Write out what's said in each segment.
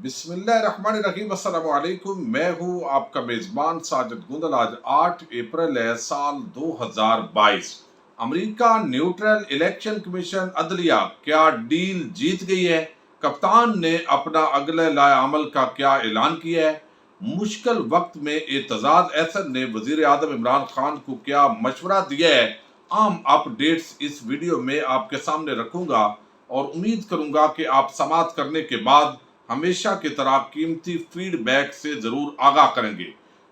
बिस्मिल्लाहिर्रहमानिर्रहीम। अस्सलाम वालेकुम। मैं हूँ आपका मेज़बान साजिद गुंदल। आज 8 अप्रैल है साल 2022। अमेरिका न्यूट्रल इलेक्शन कमीशन अदलिया क्या डील जीत गई है? कप्तान ने अपना अगले लाएअमल का क्या ऐलान किया है? मुश्किल वक्त में एतजाज अहसन ने वजीर आजम इमरान खान को क्या मशवरा दिया है? आम अपडेट्स इस वीडियो में आपके सामने रखूंगा और उम्मीद करूंगा कि आप समाअत करने के बाद हमेशा की तरह कीमती फीडबैक से जरूर आगाह करेंगे।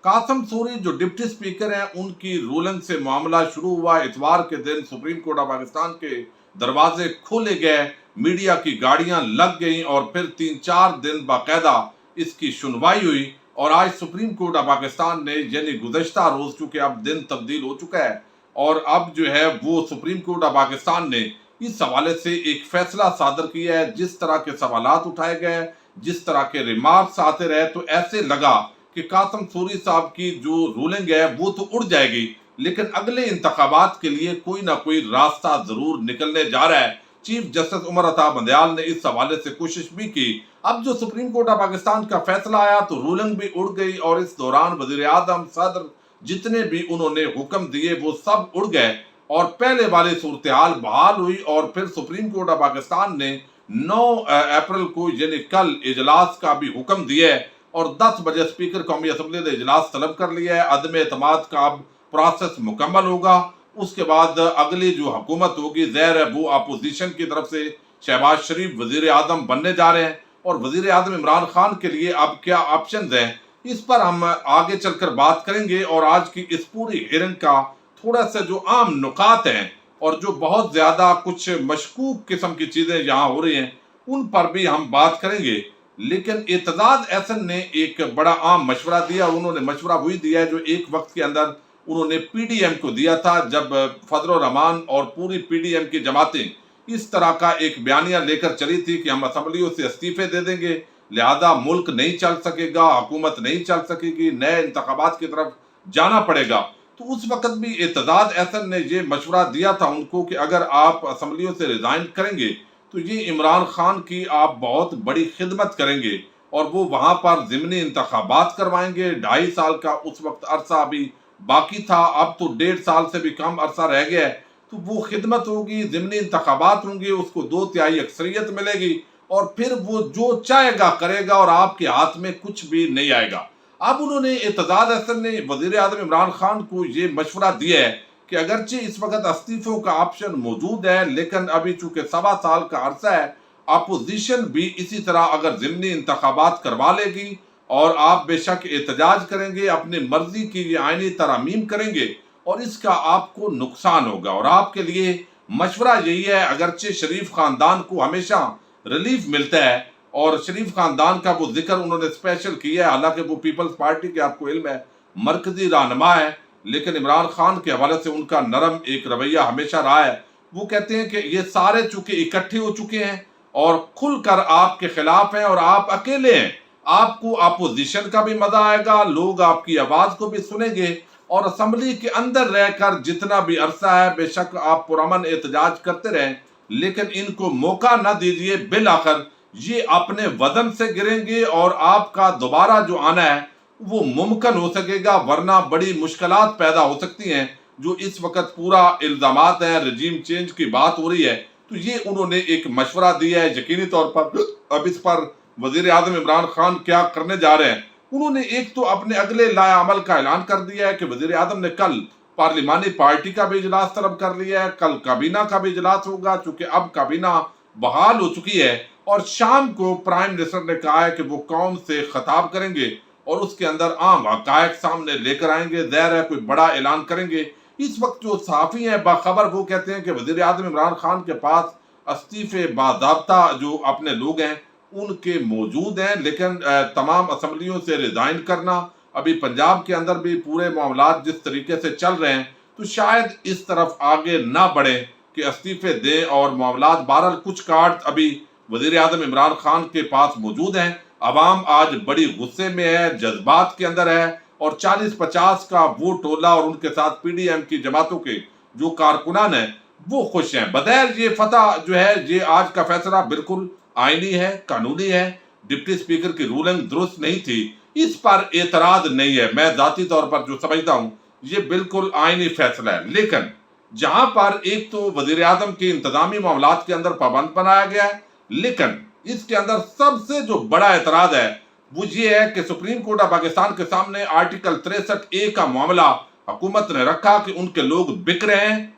कासम सूरी जो डिप्टी स्पीकर हैं, उनकी रूलिंग से मामला शुरू हुआ। इतवार के दिन सुप्रीम कोर्ट ऑफ पाकिस्तान के दरवाजे खोले गए, मीडिया की गाड़ियां लग गईं और फिर 3-4 दिन बाकायदा इसकी सुनवाई हुई। और आज सुप्रीम कोर्ट ऑफ पाकिस्तान ने यानी गुज़श्ता रोज, चूंकि अब दिन तब्दील हो चुका है और अब जो है वो सुप्रीम कोर्ट ऑफ पाकिस्तान ने इस हवाले से एक फैसला सादर किया है। जिस तरह के सवालात उठाए गए, जिस तरह के रिमार्क्स आते रहे, तो ऐसे लगा कि कासम सूरी साहब की जो रूलिंग है वो तो उड़ जाएगी, लेकिन अगले इंतखाबात के लिए कोई ना कोई रास्ता जरूर निकलने जा रहा है। चीफ जस्टिस उमर अता बंदयाल ने इस हवाले से कोशिश भी की। अब जो सुप्रीम कोर्ट ऑफ पाकिस्तान का फैसला आया तो रूलिंग भी उड़ गई और इस दौरान वजीर आजम, सदर, जितने भी उन्होंने हुक्म दिए वो सब उड़ गए और पहले वाली सूरत हाल बहाल हुई। और फिर सुप्रीम कोर्ट ऑफ पाकिस्तान ने 9 अप्रैल को यानी कल इजलास का भी हुक्म दिया है और 10 बजे स्पीकर कौमी असम्बली ने इजलास तलब कर लिया है। अदम एतमाद का अब प्रोसेस मुकम्मल होगा। उसके बाद अगली जो हुकूमत होगी, ज़ाहिर है वो अपोजिशन की तरफ से शहबाज शरीफ वजीर आजम बनने जा रहे हैं और वजीर आजम इमरान खान के लिए अब क्या ऑप्शंस हैं, इस पर हम आगे चलकर बात करेंगे। और आज की इस पूरी हियरिंग का थोड़ा सा जो आम नुकात हैं और जो बहुत ज्यादा कुछ मशकूक किस्म की चीजें यहाँ हो रही हैं, उन पर भी हम बात करेंगे। लेकिन एतजाज अहसन ने एक बड़ा आम मशवरा दिया। उन्होंने मशवरा वही दिया है जो एक वक्त के अंदर उन्होंने पीडीएम को दिया था, जब फजल रहमान और पूरी पीडीएम की जमातें इस तरह का एक बयानिया लेकर चली थी कि हम असम्बलियों से इस्तीफे दे देंगे, लिहाजा मुल्क नहीं चल सकेगा, हुकूमत नहीं चल सकेगी, नए इंतखाबात की तरफ जाना पड़ेगा। तो उस वक्त भी एतजाज अहसन ने ये मशवरा दिया था उनको कि अगर आप असम्बलियों से रिजाइन करेंगे तो ये इमरान खान की आप बहुत बड़ी खिदमत करेंगे और वो वहां पर ज़िमनी इंतखाबात करवाएंगे। 2.5 साल का उस वक्त अरसा अभी बाकी था, अब तो 1.5 साल से भी कम अरसा रह गया है। तो वो खिदमत होगी, ज़िमनी इंतखाबात होंगे, उसको 2/3 अक्सरियत मिलेगी और फिर वो जो चाहेगा करेगा और आपके हाथ में कुछ भी नहीं आएगा। अब उन्होंने एतजाज अहसन ने वजीर आजम इमरान खान को ये मशवरा दिया है कि अगरचे इस वक्त इस्तीफों का ऑप्शन मौजूद है, लेकिन अभी चूंकि 1.25 साल का अरसा है, अपोजिशन भी इसी तरह अगर ज़िमनी इंतखाबात करवा लेगी और आप बेशक एहतजाज करेंगे, अपनी मर्जी की ये आईनी तरमीम करेंगे और इसका आपको नुकसान होगा। और आपके लिए मशवरा यही है, अगरचे शरीफ खानदान को हमेशा रिलीफ मिलता है और शरीफ खानदान का वो जिक्र उन्होंने स्पेशल किया है, हालांकि वो पीपल्स पार्टी के आपको इल्म है मरकजी रहनुमा है, लेकिन इमरान खान के हवाले से उनका नरम एक रवैया हमेशा रहा है। वो कहते हैं कि ये सारे चूंकि इकट्ठे हो चुके हैं और खुलकर आपके खिलाफ हैं और आप अकेले हैं, आपको अपोजिशन का भी मजा आएगा, लोग आपकी आवाज को भी सुनेंगे और असम्बली के अंदर रहकर जितना भी अरसा है बेशक आप पुरअमन एहतजाज करते रहें, लेकिन इनको मौका ना दीजिए। बिल आखिर ये अपने वजन से गिरेंगे और आपका दोबारा जो आना है वो मुमकिन हो सकेगा, वरना बड़ी मुश्किलात पैदा हो सकती हैं। जो इस वक्त पूरा इल्जामात है, रजीम चेंज की बात हो रही है, तो ये उन्होंने एक मशवरा दिया है यकीनी तौर पर। अब इस पर वजीर आजम इमरान खान क्या करने जा रहे हैं, उन्होंने एक तो अपने अगले लाएअमल का ऐलान कर दिया है कि वजीर आजम ने कल पार्लिमानी पार्टी का भी इजलास तलब कर लिया है, कल काबीना का भी इजलास होगा चूंकि अब काबीना बहाल हो चुकी है और शाम को प्राइम मिनिस्टर ने कहा है कि वो कौम से खिताब करेंगे और उसके अंदर आम हकायक सामने लेकर आएंगे, ज़ाहिर है कोई बड़ा ऐलान करेंगे। इस वक्त जो सहाफ़ी हैं बाखबर, वो कहते हैं कि वज़ीर आज़म इमरान खान के पास इस्तीफे बाज़ाब्ता जो अपने लोग हैं उनके मौजूद हैं, लेकिन तमाम असम्बलियों से रिज़ाइन करना, अभी पंजाब के अंदर भी पूरे मामलात जिस तरीके से चल रहे हैं तो शायद इस तरफ आगे ना बढ़े कि इस्तीफे दें और मामलात। बहरहाल कुछ कार्ड अभी वज़ीर आज़म इमरान खान के पास मौजूद हैं। अवाम आज बड़ी गुस्से में है, जज्बात के अंदर है और 40-50 का वो टोला और उनके साथ पीडीएम की जमातों के जो कारकुनान हैं वो खुश हैं। बगैर ये फतह जो है, ये आज का फैसला बिल्कुल आईनी है, कानूनी है। डिप्टी स्पीकर की रूलिंग दुरुस्त नहीं थी, इस पर एतराज नहीं है। मैं जाती तौर पर जो समझता हूं ये बिल्कुल आईनी फैसला है। लेकिन जहां पर एक तो वजीर आजम के इंतजामी मामलात के अंदर पाबंद बनाया गया है, लेकिन इसके अंदर सबसे जो बड़ा एतराज है वो ये है कि सुप्रीम कोर्ट ऑफ पाकिस्तान के सामने आर्टिकल 63A का मामला हुकूमत ने रखा कि उनके लोग बिक रहे हैं,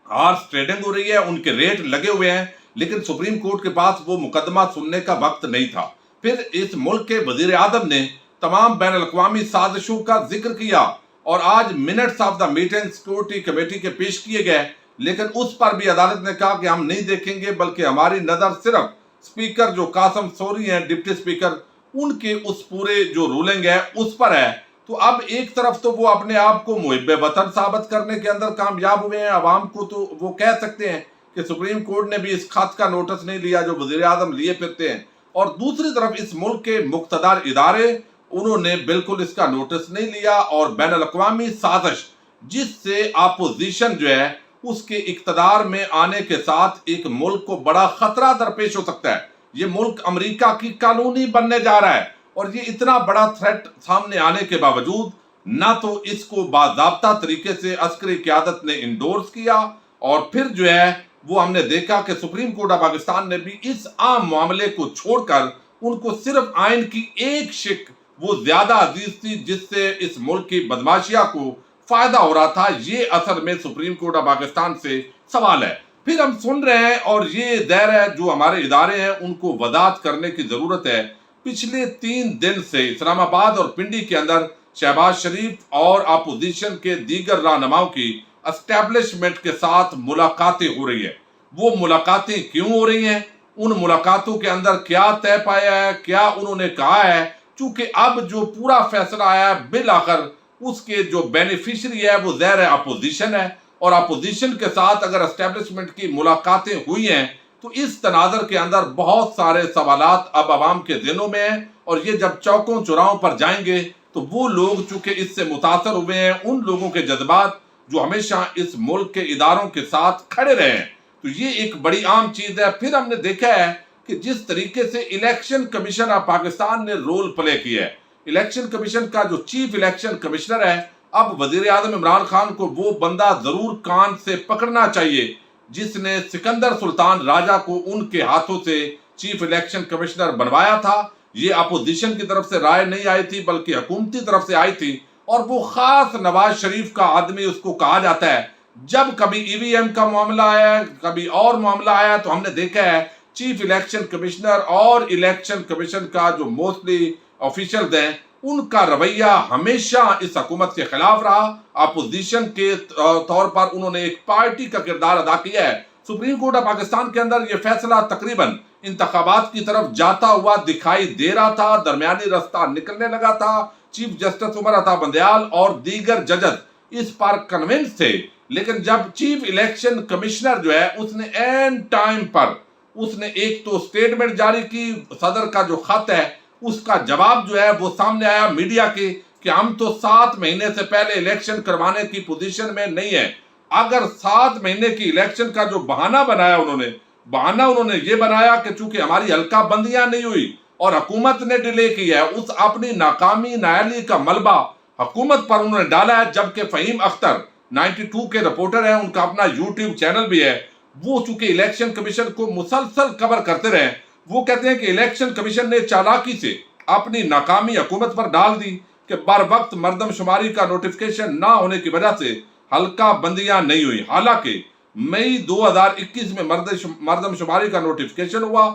हॉर्स ट्रेडिंग हो रही है, उनके रेट लगे हुए हैं, लेकिन सुप्रीम कोर्ट के पास वो मुकदमा सुनने का वक्त नहीं था। फिर इस मुल्क के वजीर आजम ने तमाम बैन अल-अक़वामी साजिशों का जिक्र किया और आज minutes of the meeting security committee के पेश किए गए, लेकिन उस पर भी अदालत ने कहा कि हम नहीं देखेंगे, बल्कि हमारी नजर सिर्फ स्पीकर जो कासिम सोरी हैं, डिप्टी स्पीकर, उनके उस पूरे जो रूलिंग है उस पर है। तो अब एक तरफ तो वो अपने आप को मुहिब्बे वतन साबित करने के अंदर कामयाब हुए हैं, अवाम को तो वो कह सकते हैं कि सुप्रीम कोर्ट ने भी इस खत का नोटिस नहीं लिया जो वजीर आजम लिए फिरते हैं, और दूसरी तरफ इस मुल्क के मुख्तदार इदारे, उन्होंने बिल्कुल इसका नोटिस नहीं लिया। और बैन अल-अक़वामी साजिश जिससे अपोजिशन जो है उसके इक़्तिदार में आने के साथ एक मुल्क को बड़ा खतरा दरपेश हो सकता है। ये मुल्क अमेरिका की कॉलोनी बनने जा रहा है, और ये इतना बड़ा थ्रेट सामने आने के बावजूद ना तो इसको बाज़ाब्ता तरीके से अस्करी क़यादत ने इंडोर्स किया, और फिर जो है वो हमने देखा कि सुप्रीम कोर्ट ऑफ पाकिस्तान ने भी इस आम मामले को छोड़कर उनको सिर्फ आइन की एक शिक वो ज्यादा अजीज थी जिससे इस मुल्क की बदमाशिया को फायदा हो रहा था। ये असल में सुप्रीम कोर्ट ऑफ पाकिस्तान से सवाल है। फिर हम सुन रहे हैं, और ये ज़ाहिर है जो हमारे इदारे हैं उनको वजाहत करने की जरूरत है। पिछले 3 दिन से इस्लामाबाद और पिंडी के अंदर शहबाज शरीफ और अपोजिशन के दीगर रहनुमाओं की एस्टेब्लिशमेंट के साथ मुलाकातें हो रही है। वो मुलाकातें क्यों हो रही हैं, उन मुलाकातों के अंदर क्या तय पाया है, क्या उन्होंने कहा है, चूंकि अब जो पूरा फैसला आया है बिल आखिर उसके जो बेनिफिशियरी है वो ज़ाहिर है अपोजिशन है, और अपोजिशन के साथ अगर एस्टेब्लिशमेंट की मुलाकातें हुई हैं तो इस तनाजर के अंदर बहुत सारे सवालात अब आवाम के दिलों में हैं, और ये जब चौकों चौराहों पर जाएंगे तो वो लोग चूंकि इससे मुतासर हुए हैं, उन लोगों के जज्बात जो हमेशा इस मुल्क के इदारों के साथ खड़े रहे हैं, तो ये एक बड़ी आम चीज है। फिर हमने देखा है कि जिस तरीके से इलेक्शन कमीशन ऑफ पाकिस्तान ने रोल प्ले किया है, इलेक्शन कमीशन का जो चीफ इलेक्शन कमिश्नर है, अब वजीर आजम इमरान खान को वो बंदा जरूर कान से पकड़ना चाहिए जिसने सिकंदर सुल्तान राजा को उनके हाथों से चीफ इलेक्शन कमिश्नर बनवाया था। ये अपोजिशन की तरफ से राय नहीं आई थी बल्कि हुकूमती तरफ से आई थी, और वो खास नवाज शरीफ का आदमी उसको कहा जाता है। जब कभी ईवीएम का मामला आया, कभी और मामला आया, तो हमने देखा है चीफ इलेक्शन कमिश्नर और इलेक्शन कमीशन का जो मोस्टली ऑफिशियल्स हैं उनका रवैया हमेशा इस हुकूमत के खिलाफ रहा। अपोजिशन के तौर पर उन्होंने एक पार्टी का किरदार अदा किया है। सुप्रीम कोर्ट ऑफ पाकिस्तान के अंदर यह फैसला तकरीबन इंतखाबात की तरफ जाता हुआ दिखाई दे रहा था, दरमियानी रास्ता निकलने लगा था। चीफ जस्टिस उमर अता बंदयाल और दीगर जजेस इस पर कन्विंस थे, लेकिन जब चीफ इलेक्शन कमिश्नर जो है उसने एन टाइम पर उसने एक तो स्टेटमेंट जारी की, सदर का जो खत है उसका जवाब जो है वो सामने आया मीडिया के कि हम तो 7 महीने से पहले इलेक्शन करवाने की पोजीशन में नहीं है। अगर 7 महीने की इलेक्शन का जो बहाना बनाया उन्होंने ये बनाया कि चूंकि हमारी हल्का बंदियां नहीं हुई और हुकूमत ने डिले किया है, उस अपनी नाकामी नायली का मलबा हुकूमत पर उन्होंने डाला है। जबकि फहीम अख्तर 92 के रिपोर्टर हैं, उनका अपना यूट्यूब चैनल भी है, वो चूंकि इलेक्शन कमीशन को मुसलसल कवर करते रहे, वो कहते हैं कि इलेक्शन कमीशन ने चालाकी से अपनी नाकामी हुकूमत पर डाल दी कि बर वक्त मर्दमशुमारी का नोटिफिकेशन ना होने की वजह से हल्का बंदियां नहीं हुई। हालांकि मई 2021 में मर्दमशुमारी का नोटिफिकेशन हुआ।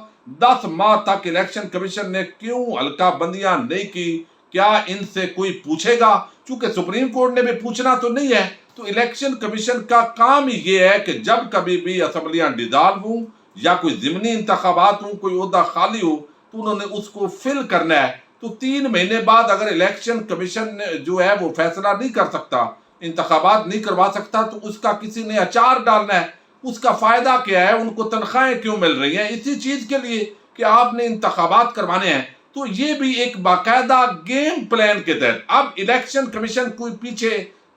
10 माह तक इलेक्शन कमीशन ने क्यों हल्का बंदियां नहीं की, क्या इनसे कोई पूछेगा? चूंकि सुप्रीम कोर्ट ने भी पूछना तो नहीं है, तो इलेक्शन कमीशन का काम ही ये है कि जब कभी भी असम्बलियां डिसॉल्व हों या कोई ज़िमनी इंतखाबात हो, कोई ओहदा खाली हो, तो उन्होंने उसको फिल करना है। तो 3 महीने बाद अगर इलेक्शन कमीशन जो है वो फैसला नहीं कर सकता, इंतखाबात नहीं करवा सकता, तो उसका किसी ने अचार डालना है। उसका फायदा क्या है? उनको तनख्वाहें क्यों मिल रही हैं? इसी चीज के लिए कि आपने इंतखाबात करवाने हैं। तो ये भी एक बाकायदा गेम प्लान के तहत अब इलेक्शन कमीशन कोई पीछे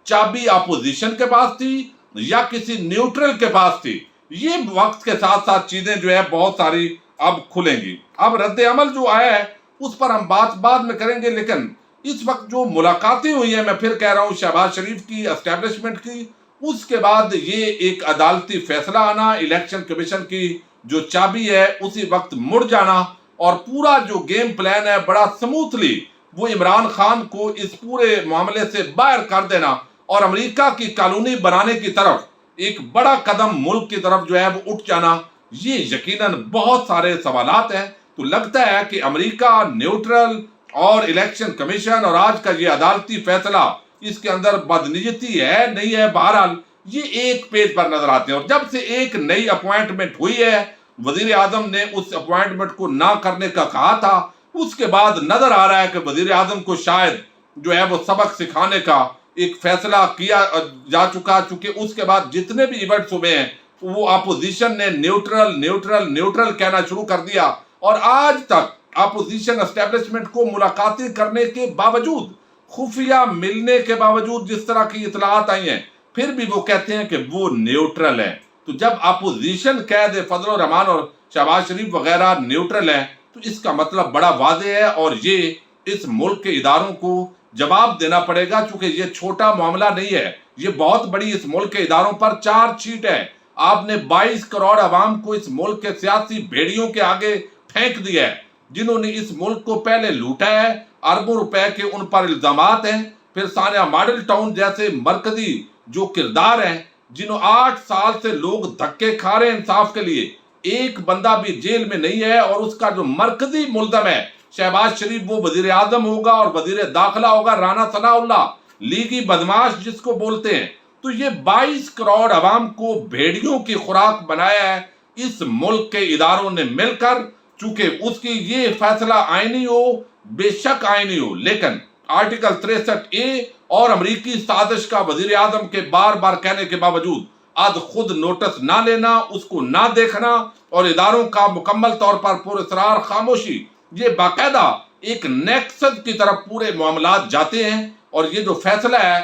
चाबी अपोजिशन के पास थी या किसी न्यूट्रल के पास थी। ये वक्त के साथ साथ चीजें जो है बहुत सारी اب کھلیں گی۔ اب رد عمل جو آیا ہے اس پر ہم بات بعد میں کریں گے، لیکن اس وقت جو ملاقاتیں ہوئی ہیں، میں پھر کہہ رہا ہوں، شہباز شریف کی اسٹیبلشمنٹ کی، اس کے بعد یہ ایک عدالتی فیصلہ آنا، الیکشن کمیشن کی جو چابی ہے اسی وقت مڑ جانا، اور پورا جو گیم پلان ہے بڑا سموتھلی وہ عمران خان کو اس پورے معاملے سے باہر کر دینا اور امریکہ کی کالونی بنانے کی طرف ایک بڑا قدم ملک کی طرف جو ہے وہ اٹھ جانا، یہ یقیناً بہت سارے سوالات ہیں۔ تو لگتا ہے کہ امریکہ نیوٹرل اور الیکشن کمیشن اور آج کا یہ عدالتی فیصلہ، اس کے اندر بدنیتی ہے نہیں ہے، بہرحال یہ ایک پیج پر نظر آتے ہیں۔ اور جب سے ایک نئی اپوائنٹمنٹ ہوئی ہے، وزیر اعظم نے اس اپوائنٹمنٹ کو نہ کرنے کا کہا تھا، اس کے بعد نظر آ رہا ہے کہ وزیر اعظم کو شاید جو ہے وہ سبق سکھانے کا ایک فیصلہ کیا جا چکا، چونکہ اس کے بعد جتنے بھی ایونٹس ہوئے ہیں وہ اپوزیشن نے نیوٹرل نیوٹرل نیوٹرل کہنا شروع کر دیا، اور آج تک اپوزیشن اسٹیبلشمنٹ کو ملاقاتیں کرنے کے باوجود، خفیہ ملنے کے باوجود، جس طرح کی اطلاعات آئی ہیں، پھر بھی وہ کہتے ہیں کہ وہ نیوٹرل ہیں۔ تو جب اپوزیشن کہہ دے فضل الرحمان اور شہباز شریف وغیرہ نیوٹرل ہیں، تو اس کا مطلب بڑا واضح ہے، اور یہ اس ملک کے اداروں کو جواب دینا پڑے گا، چونکہ یہ چھوٹا معاملہ نہیں ہے، یہ بہت بڑی اس ملک کے اداروں پر چارج شیٹ ہے۔ آپ نے 22 کروڑ عوام کو اس ملک کے سیاسی بھیڑیوں کے آگے پھینک دیا ہے، جنہوں نے اس ملک کو پہلے لوٹا ہے، اربوں روپے کے ان پر الزامات ہیں، پھر سانحہ ماڈل ٹاؤن جیسے مرکزی جو کردار ہیں، جنہوں 8 سال سے لوگ دھکے کھا رہے ہیں انصاف کے لیے، ایک بندہ بھی جیل میں نہیں ہے، اور اس کا جو مرکزی ملزم ہے شہباز شریف، وہ وزیر اعظم ہوگا اور وزیر داخلہ ہوگا رانا ثناء اللہ، لیگی بدماش جس کو بولتے ہیں۔ تو یہ 22 کروڑ عوام کو بھیڑیوں کی خوراک بنایا ہے اس ملک کے اداروں نے مل کر، چونکہ اس کی یہ فیصلہ آئینی ہو، بے شک آئینی ہو، لیکن آرٹیکل 63A اور امریکی سازش کا وزیر اعظم کے بار بار کہنے کے باوجود آج خود نوٹس نہ لینا، اس کو نہ دیکھنا، اور اداروں کا مکمل طور پر پراسرار خاموشی، یہ باقاعدہ ایک نیکسس کی طرف پورے معاملات جاتے ہیں۔ اور یہ جو فیصلہ ہے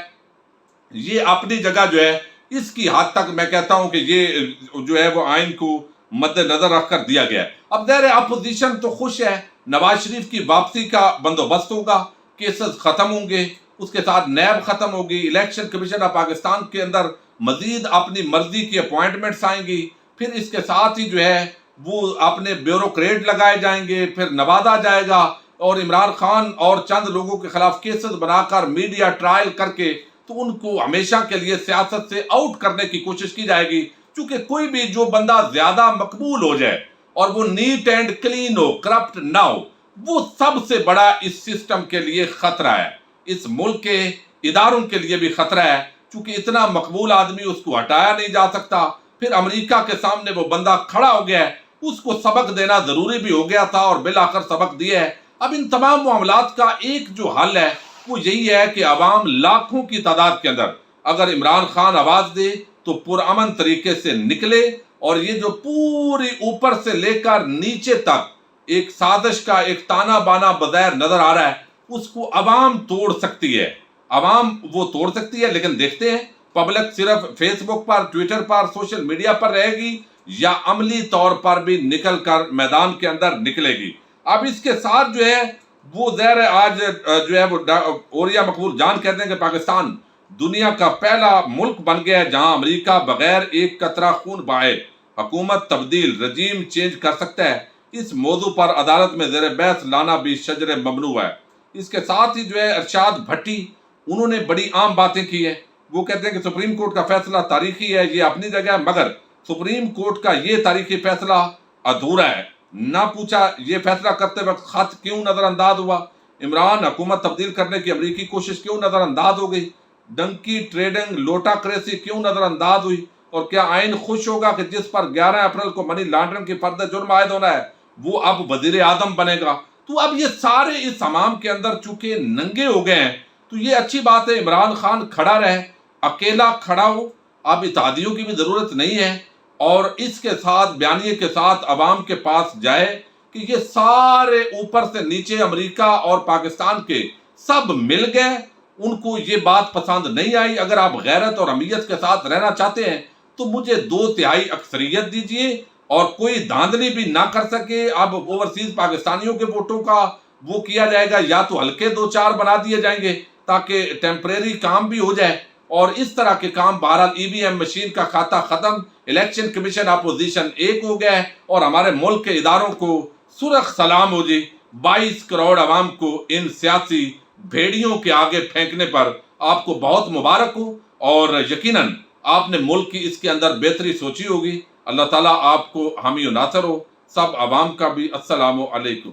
یہ اپنی جگہ جو ہے اس کی حد تک میں کہتا ہوں کہ یہ جو ہے وہ آئین کو مد نظر رکھ کر دیا گیا ہے۔ اب ظاہر ہے اپوزیشن تو خوش ہے، نواز شریف کی واپسی کا بندوبست ہوگا، کیسز ختم ہوں گے، اس کے ساتھ نیب ختم ہوگی، الیکشن کمیشن آف پاکستان کے اندر مزید اپنی مرضی کی اپوائنٹمنٹس آئیں گی، پھر اس کے ساتھ ہی جو ہے وہ اپنے بیوروکریٹ لگائے جائیں گے، پھر نوازا جائے گا، اور عمران خان اور چند لوگوں کے خلاف کیسز بنا کر میڈیا ٹرائل کر کے تو ان کو ہمیشہ کے لیے سیاست سے آؤٹ کرنے کی کوشش کی جائے گی، کیونکہ کوئی بھی جو بندہ زیادہ مقبول ہو جائے اور وہ نیٹ اینڈ کلین ہو، کرپٹ نہ ہو، وہ سب سے بڑا اس سسٹم کے لیے خطرہ ہے، اس ملک کے اداروں کے لیے بھی خطرہ ہے، چونکہ اتنا مقبول آدمی اس کو ہٹایا نہیں جا سکتا۔ پھر امریکہ کے سامنے وہ بندہ کھڑا ہو گیا ہے، اس کو سبق دینا ضروری بھی ہو گیا تھا، اور بالآخر سبق دیا ہے۔ اب ان تمام معاملات کا ایک جو حل ہے وہ یہی ہے کہ عوام لاکھوں کی تعداد کے اندر اگر عمران خان آواز دے تو پرامن طریقے سے نکلے، اور یہ جو پوری اوپر سے لے کر نیچے تک ایک سازش کا ایک تانا بانا بظاہر نظر آ رہا ہے، اس کو عوام توڑ سکتی ہے، عوام وہ توڑ سکتی ہے، لیکن دیکھتے ہیں پبلک صرف فیس بک پر، ٹویٹر پر، سوشل میڈیا پر رہے گی یا عملی طور پر بھی نکل کر میدان کے اندر نکلے گی۔ اب اس کے ساتھ جو ہے وہ ظاہر ہے آج جو ہے وہ اوریا مقبول جان کہتے ہیں کہ پاکستان دنیا کا پہلا ملک بن گیا ہے جہاں امریکہ بغیر ایک قطرہ خون بہائے حکومت تبدیل، رجیم چینج کر سکتا ہے۔ اس موضوع پر عدالت میں زیر بحث لانا بھی شجر ممنوع ہے۔ اس کے ساتھ ہی جو ہے ارشاد بھٹی، انہوں نے بڑی عام باتیں کی ہیں، وہ کہتے ہیں کہ سپریم کورٹ کا فیصلہ تاریخی ہے، یہ اپنی جگہ ہے، مگر سپریم کورٹ کا یہ تاریخی فیصلہ ادھورا ہے۔ نہ پوچھا یہ فیصلہ کرتے وقت خط کیوں نظر انداز ہوا، عمران حکومت تبدیل کرنے کی امریکی کوشش کیوں نظر انداز ہو گئی، ڈنکی ٹریڈنگ لوٹا کریسی کیوں نظر انداز ہوئی، اور کیا آئین خوش ہوگا کہ جس پر 11 اپریل کو منی لانڈرنگ کی فرد جرم عائد ہونا ہے وہ اب وزیر اعظم بنے گا۔ تو اب یہ سارے اس حمام کے اندر چونکہ ننگے ہو گئے ہیں، تو یہ اچھی بات ہے عمران خان کھڑا رہے، اکیلا کھڑا ہو، اب اتحادیوں کی بھی ضرورت نہیں ہے، اور اس کے ساتھ بیانیے کے ساتھ عوام کے پاس جائے کہ یہ سارے اوپر سے نیچے امریکہ اور پاکستان کے سب مل گئے، ان کو یہ بات پسند نہیں آئی۔ اگر آپ غیرت اور اہمیت کے ساتھ رہنا چاہتے ہیں تو مجھے 2/3 اکثریت دیجئے، اور کوئی دھاندلی بھی نہ کر سکے. اب اوورسیز پاکستانیوں کے ووٹوں کا وہ کیا جائے گا، یا تو ہلکے 2-4 بنا دیے جائیں گے تاکہ ٹیمپریری کام بھی ہو جائے، اور اس طرح کے کام. بہرحال ای وی ایم مشین کا کھاتا ختم، الیکشن کمیشن اپوزیشن ایک ہو گیا ہے، اور ہمارے ملک کے اداروں کو سرخ سلام ہو جی. 22 کروڑ عوام کو ان سیاسی بھیڑیوں کے آگے پھینکنے پر آپ کو بہت مبارک ہو، اور یقیناً آپ نے ملک کی اس کے اندر بہتری سوچی ہوگی. اللہ تعالیٰ آپ کو حامی و ناصر ہو. سب عوام کا بھی السلام علیکم.